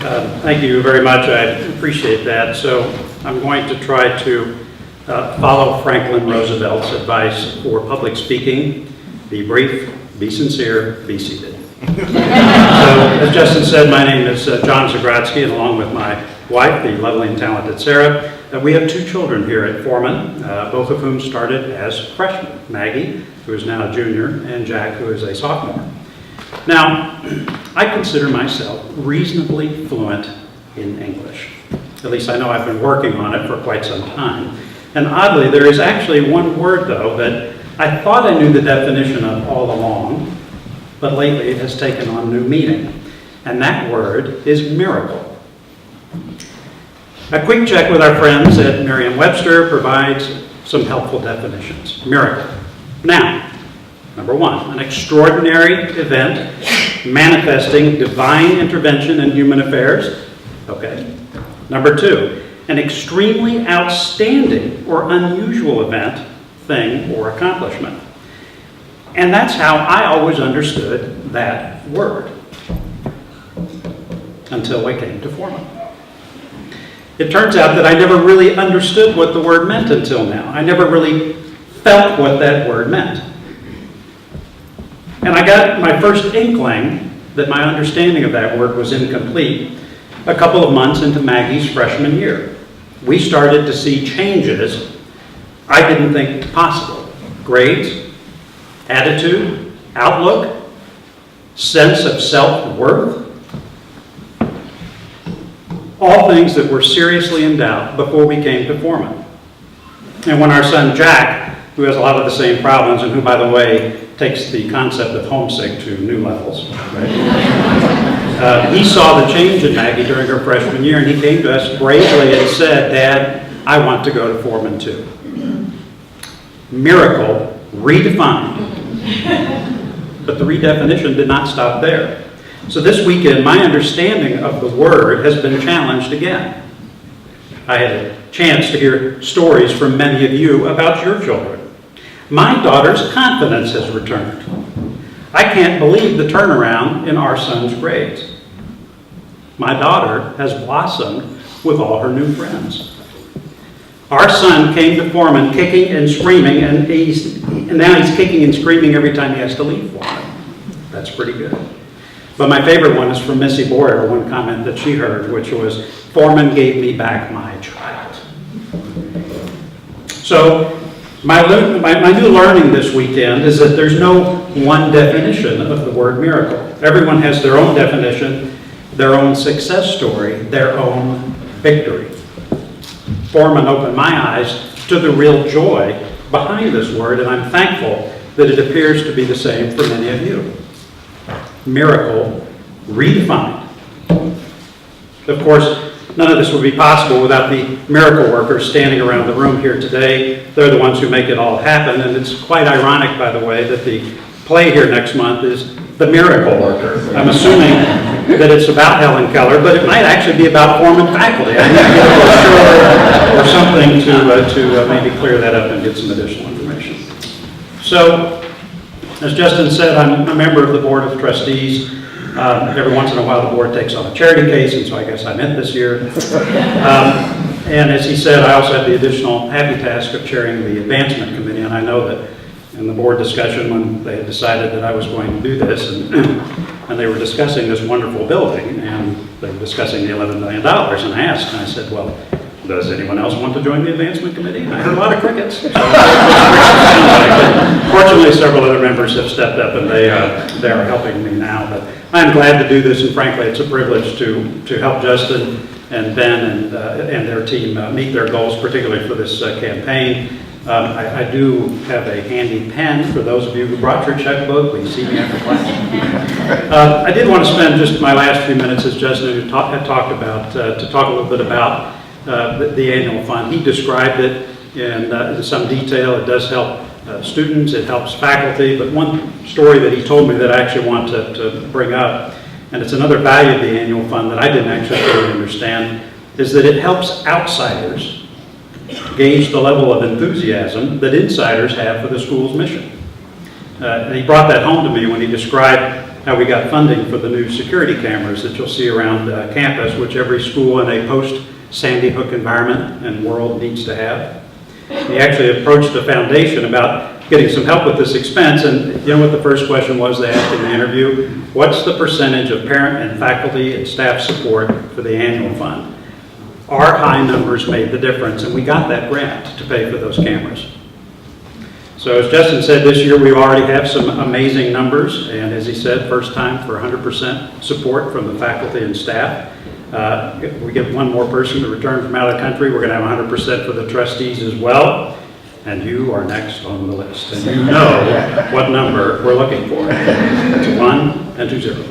Thank you very much. I appreciate that. So I'm going to try to follow Franklin Roosevelt's advice for public speaking. Be brief, be sincere, be seated. So as Justin said, my name is Jon Zagrodzky, and along with my wife, the lovely and talented Sarah, we have two children here at Forman, both of whom started as freshmen. Maggie, who is now a junior, and Jack, who is a sophomore. Now, I consider myself reasonably fluent in English. At least I know I've been working on it for quite some time. And oddly, there is actually one word, though, that I thought I knew the definition of all along, but lately it has taken on new meaning. And that word is miracle. A quick check with our friends at Merriam-Webster provides some helpful definitions. Miracle. Now, number one, an extraordinary event manifesting divine intervention in human affairs. Okay. Number two, an extremely outstanding or unusual event, thing, or accomplishment. And that's how I always understood that word until I came to Forman. It turns out that I never really understood what the word meant until now. I never really felt what that word meant. And I got my first inkling that my understanding of that word was incomplete a couple of months into Maggie's freshman year. We started to see changes I didn't think possible. Grades, attitude, outlook, sense of self-worth. All things that were seriously in doubt before we came to Forman. And when our son Jack, who has a lot of the same problems and who, by the way, takes the concept of homesick to new levels, right? He saw the change in Maggie during her freshman year, and he came to us bravely and said, "Dad, I want to go to Forman too." Miracle redefined. But the redefinition did not stop there. So this weekend, my understanding of the word has been challenged again. I had a chance to hear stories from many of you about your children. My daughter's confidence has returned. I can't believe the turnaround in our son's grades. My daughter has blossomed with all her new friends. Our son came to Forman kicking and screaming, and now he's kicking and screaming every time he has to leave Forman. That's pretty good. But my favorite one is from Missy Boyer, one comment that she heard, which was, "Forman gave me back my child." So my new learning this weekend is that there's no one definition of the word miracle. Everyone has their own definition, their own success story, their own victory. Forman opened my eyes to the real joy behind this word, and I'm thankful that it appears to be the same for many of you. Miracle redefined. Of course, none of this would be possible without the miracle workers standing around the room here today. They're the ones who make it all happen, and it's quite ironic, by the way, that the play here next month is The Miracle Worker. I'm assuming that it's about Helen Keller, but it might actually be about Forman faculty. I need to get a brochure or something to maybe clear that up and get some additional information. So, as Justin said, I'm a member of the Board of Trustees. Every once in a while the board takes on a charity case, and so I guess I'm in this year. And as he said, I also have the additional happy task of chairing the advancement committee, and I know that in the board discussion when they had decided that I was going to do this, and they were discussing this wonderful building, and they were discussing the $11 million, and I asked, and I said, well, does anyone else want to join the advancement committee? And I heard a lot of crickets. So fortunately, several other members have stepped up, and they are helping me now. But I'm glad to do this, and frankly, it's a privilege to help Justin and Ben and their team meet their goals, particularly for this campaign. I do have a handy pen for those of you who brought your checkbook. Please see me after class. I did want to spend just my last few minutes, as Justin had talked about, to talk a little bit about the annual fund. He described it in some detail. It does help students, it helps faculty, but one story that he told me that I actually want to bring up, and it's another value of the annual fund that I didn't actually really understand, is that it helps outsiders gauge the level of enthusiasm that insiders have for the school's mission. And he brought that home to me when he described how we got funding for the new security cameras that you'll see around campus, which every school in a post-Sandy Hook environment and world needs to have. He actually approached the foundation about getting some help with this expense, and you know what the first question was they asked in the interview? What's the percentage of parent and faculty and staff support for the annual fund? Our high numbers made the difference, and we got that grant to pay for those cameras. So as Justin said, this year we already have some amazing numbers, and as he said, first time for 100% support from the faculty and staff. If we get one more person to return from out of the country, we're going to have 100% for the trustees as well. And you are next on the list. And you know what number we're looking for. It's 1 and 2 zeros.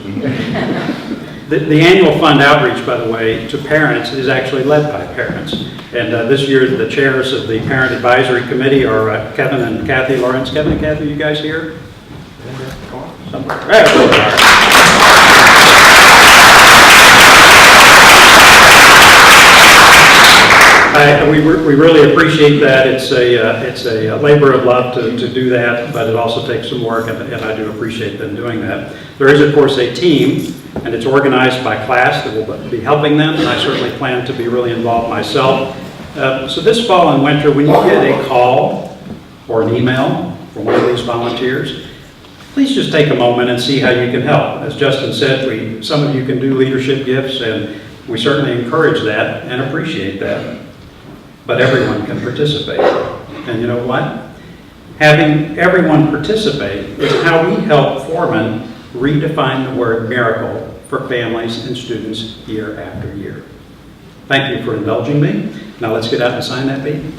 The annual fund outreach, by the way, to parents is actually led by parents. And this year, the chairs of the Parent Advisory Committee are Kevin and Kathy Lawrence. Kevin and Kathy, are you guys here? Somewhere. Right, there we are. We really appreciate that. It's a labor of love to do that, but it also takes some work, and I do appreciate them doing that. There is, of course, a team, and it's organized by class that will be helping them, and I certainly plan to be really involved myself. So this fall and winter, when you get a call or an email from one of these volunteers, please just take a moment and see how you can help. As Justin said, some of you can do leadership gifts, and we certainly encourage that and appreciate that. But everyone can participate. And you know what? Having everyone participate is how we help Forman redefine the word miracle for families and students year after year. Thank you for indulging me. Now let's get out and sign that baby.